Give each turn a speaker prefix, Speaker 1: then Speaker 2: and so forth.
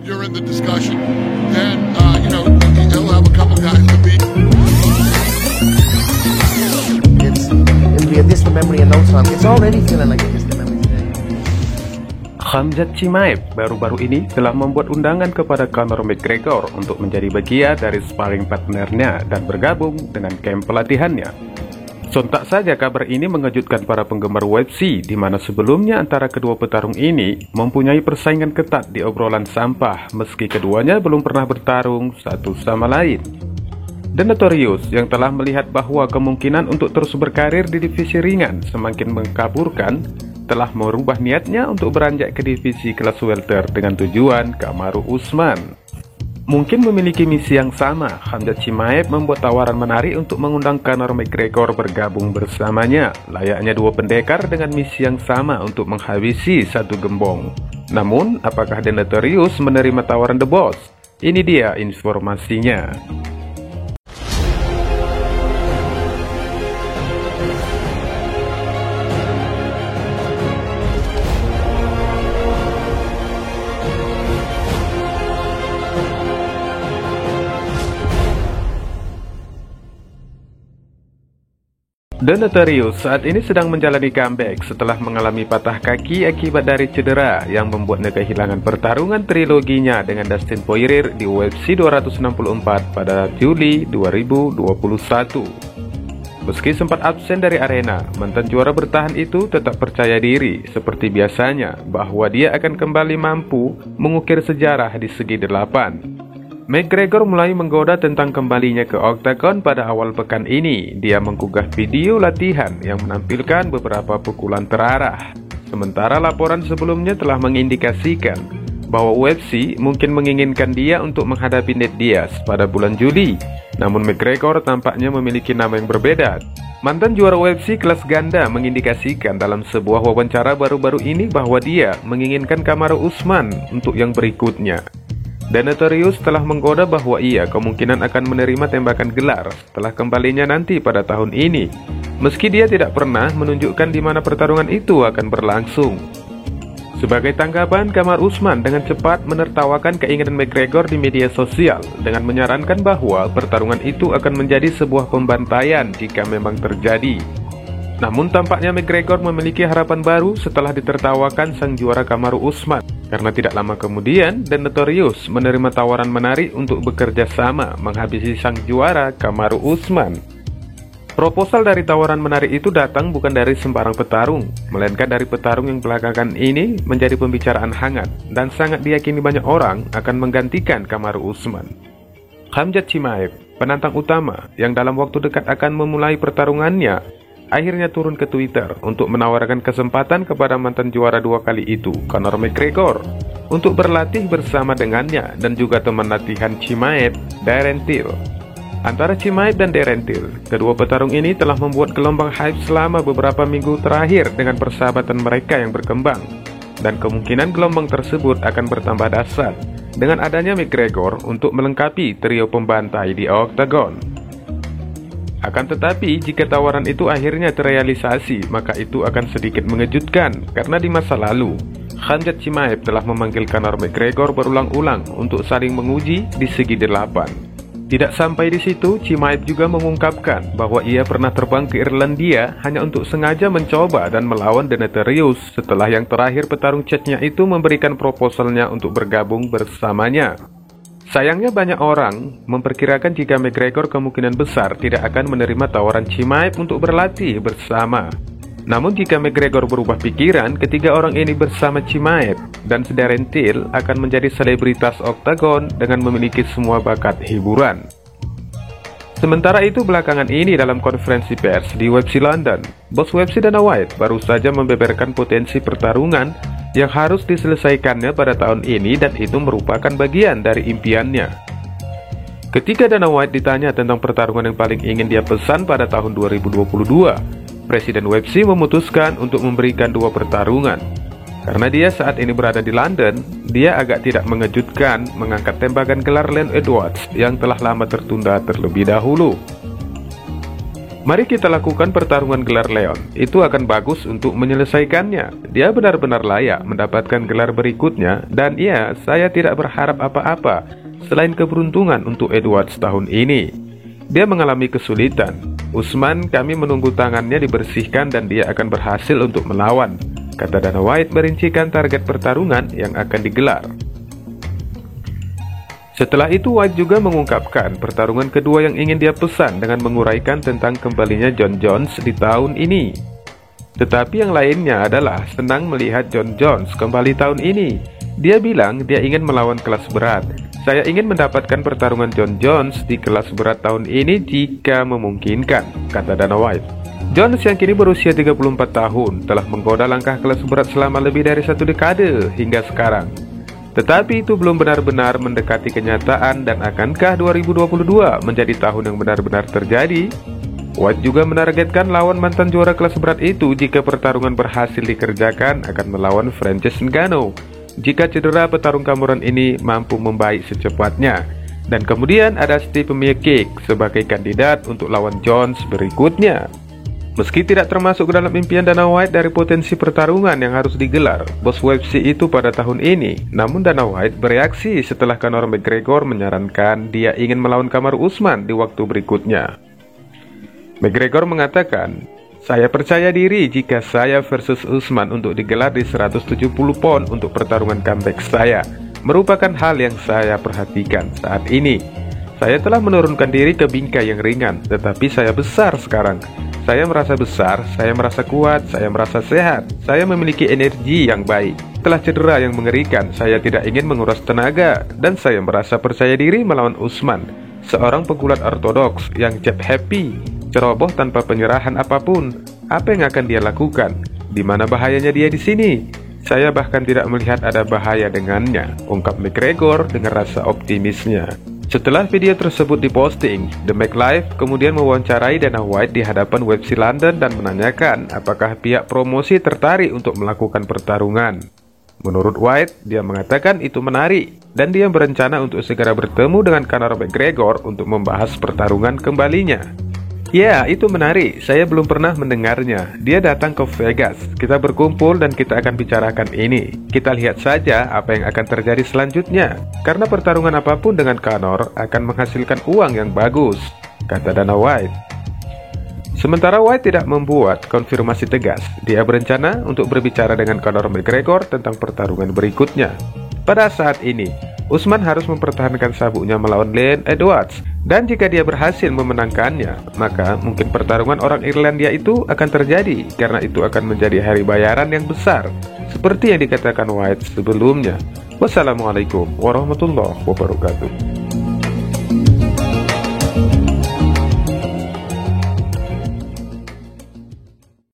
Speaker 1: you're in the discussion, then he'll have a couple guys to beat.
Speaker 2: It'll be a distant memory in no time. It's already feeling like a distant memory today.
Speaker 3: Khamzat Chimaev baru-baru ini telah membuat undangan kepada Conor McGregor untuk menjadi bagian dari sparring partnernya dan bergabung dengan kamp pelatihannya. Sontak saja kabar ini mengejutkan para penggemar UFC, di mana sebelumnya antara kedua petarung ini mempunyai persaingan ketat di obrolan sampah, meski keduanya belum pernah bertarung satu sama lain. The Notorious yang telah melihat bahwa kemungkinan untuk terus berkarir di divisi ringan semakin mengkaburkan, telah merubah niatnya untuk beranjak ke divisi kelas welter dengan tujuan Kamaru Usman. Mungkin memiliki misi yang sama, Khamzat Chimaev membuat tawaran menarik untuk mengundang Conor McGregor bergabung bersamanya, layaknya dua pendekar dengan misi yang sama untuk menghabisi satu gembong. Namun, apakah The Notorious menerima tawaran The Boss? Ini dia informasinya. The Notorious saat ini sedang menjalani comeback setelah mengalami patah kaki akibat dari cedera yang membuatnya kehilangan pertarungan triloginya dengan Dustin Poirier di UFC 264 pada Juli 2021. Meski sempat absen dari arena, mantan juara bertahan itu tetap percaya diri seperti biasanya bahwa dia akan kembali mampu mengukir sejarah di segi delapan. McGregor mulai menggoda tentang kembalinya ke Octagon pada awal pekan ini. Dia menggugah video latihan yang menampilkan beberapa pukulan terarah. Sementara laporan sebelumnya telah mengindikasikan bahwa UFC mungkin menginginkan dia untuk menghadapi Nate Diaz pada bulan Juli. Namun McGregor tampaknya memiliki nama yang berbeda. Mantan juara UFC kelas ganda mengindikasikan dalam sebuah wawancara baru-baru ini bahwa dia menginginkan Kamaru Usman untuk yang berikutnya. The Notorious telah menggoda bahwa ia kemungkinan akan menerima tembakan gelar setelah kembalinya nanti pada tahun ini, meski dia tidak pernah menunjukkan di mana pertarungan itu akan berlangsung. Sebagai tanggapan, Kamaru Usman dengan cepat menertawakan keinginan McGregor di media sosial dengan menyarankan bahwa pertarungan itu akan menjadi sebuah pembantaian jika memang terjadi. Namun tampaknya McGregor memiliki harapan baru setelah ditertawakan sang juara Kamaru Usman, karena tidak lama kemudian The Notorious menerima tawaran menarik untuk bekerja sama menghabisi sang juara Kamaru Usman. Proposal dari tawaran menarik itu datang bukan dari sembarang petarung, melainkan dari petarung yang belakangan ini menjadi pembicaraan hangat dan sangat diyakini banyak orang akan menggantikan Kamaru Usman. Khamzat Chimaev, penantang utama yang dalam waktu dekat akan memulai pertarungannya, akhirnya turun ke Twitter untuk menawarkan kesempatan kepada mantan juara dua kali itu, Conor McGregor, untuk berlatih bersama dengannya dan juga teman latihan Chimaev, Darren Till. Antara Chimaev dan Darren Till, kedua petarung ini telah membuat gelombang hype selama beberapa minggu terakhir dengan persahabatan mereka yang berkembang, dan kemungkinan gelombang tersebut akan bertambah dahsyat dengan adanya McGregor untuk melengkapi trio pembantai di Octagon. Akan tetapi, jika tawaran itu akhirnya terrealisasi, maka itu akan sedikit mengejutkan, karena di masa lalu, Khamzat Chimaev telah memanggil Conor McGregor berulang-ulang untuk saling menguji di segi delapan. Tidak sampai di situ, Chimaev juga mengungkapkan bahwa ia pernah terbang ke Irlandia hanya untuk sengaja mencoba dan melawan The Notorious setelah yang terakhir petarung Czechnya itu memberikan proposalnya untuk bergabung bersamanya. Sayangnya banyak orang memperkirakan jika McGregor kemungkinan besar tidak akan menerima tawaran Chimaev untuk berlatih bersama. Namun jika McGregor berubah pikiran, ketiga orang ini bersama Chimaev dan Darren Till akan menjadi selebritas Octagon dengan memiliki semua bakat hiburan. Sementara itu belakangan ini dalam konferensi pers di UFC London, bos UFC Dana White baru saja membeberkan potensi pertarungan yang harus diselesaikannya pada tahun ini, dan itu merupakan bagian dari impiannya. Ketika Dana White ditanya tentang pertarungan yang paling ingin dia pesan pada tahun 2022, Presiden UFC memutuskan untuk memberikan dua pertarungan. Karena dia saat ini berada di London, dia agak tidak mengejutkan mengangkat tembakan gelar Leon Edwards yang telah lama tertunda terlebih dahulu. Mari kita lakukan pertarungan gelar Leon. Itu akan bagus untuk menyelesaikannya. Dia benar-benar layak mendapatkan gelar berikutnya. Dan ya, saya tidak berharap apa-apa selain keberuntungan untuk Edwards tahun ini. Dia mengalami kesulitan. Usman, kami menunggu tangannya dibersihkan dan dia akan berhasil untuk melawan, kata Dana White merincikan target pertarungan yang akan digelar. Setelah itu, White juga mengungkapkan pertarungan kedua yang ingin dia pesan dengan menguraikan tentang kembalinya Jon Jones di tahun ini. Tetapi yang lainnya adalah senang melihat Jon Jones kembali tahun ini. Dia bilang dia ingin melawan kelas berat. Saya ingin mendapatkan pertarungan Jon Jones di kelas berat tahun ini jika memungkinkan, kata Dana White. Jones yang kini berusia 34 tahun telah menggoda langkah kelas berat selama lebih dari 1 dekade hingga sekarang. Tetapi itu belum benar-benar mendekati kenyataan, dan akankah 2022 menjadi tahun yang benar-benar terjadi? White juga menargetkan lawan mantan juara kelas berat itu jika pertarungan berhasil dikerjakan akan melawan Francis Ngannou jika cedera petarung Cameron ini mampu membaik secepatnya. Dan kemudian ada Steve Miocic sebagai kandidat untuk lawan Jones berikutnya. Meski tidak termasuk ke dalam impian Dana White dari potensi pertarungan yang harus digelar bos UFC itu pada tahun ini, namun Dana White bereaksi setelah Conor McGregor menyarankan dia ingin melawan Kamaru Usman di waktu berikutnya. McGregor mengatakan, "Saya percaya diri jika saya versus Usman untuk digelar di 170 pound untuk pertarungan comeback saya merupakan hal yang saya perhatikan saat ini. Saya telah menurunkan diri ke bingkai yang ringan, tetapi saya besar sekarang. Saya merasa besar, saya merasa kuat, saya merasa sehat, saya memiliki energi yang baik. Setelah cedera yang mengerikan, saya tidak ingin menguras tenaga, dan saya merasa percaya diri melawan Usman, seorang pegulat ortodoks yang jab happy, ceroboh tanpa penyerahan apapun. Apa yang akan dia lakukan? Di mana bahayanya dia di sini? Saya bahkan tidak melihat ada bahaya dengannya," ungkap McGregor dengan rasa optimisnya. Setelah video tersebut diposting, The McLive kemudian mewawancarai Dana White di hadapan UFC London dan menanyakan apakah pihak promosi tertarik untuk melakukan pertarungan. Menurut White, dia mengatakan itu menarik dan dia berencana untuk segera bertemu dengan Conor McGregor untuk membahas pertarungan kembalinya. "Ya, itu menarik. Saya belum pernah mendengarnya. Dia datang ke Vegas. Kita berkumpul dan kita akan bicarakan ini. Kita lihat saja apa yang akan terjadi selanjutnya. Karena pertarungan apapun dengan Conor akan menghasilkan uang yang bagus," kata Dana White. Sementara White tidak membuat konfirmasi tegas. Dia berencana untuk berbicara dengan Conor McGregor tentang pertarungan berikutnya. Pada saat ini, Usman harus mempertahankan sabuknya melawan Leon Edwards, dan jika dia berhasil memenangkannya, maka mungkin pertarungan orang Irlandia itu akan terjadi, karena itu akan menjadi hari bayaran yang besar, seperti yang dikatakan White sebelumnya. Wassalamualaikum warahmatullahi wabarakatuh.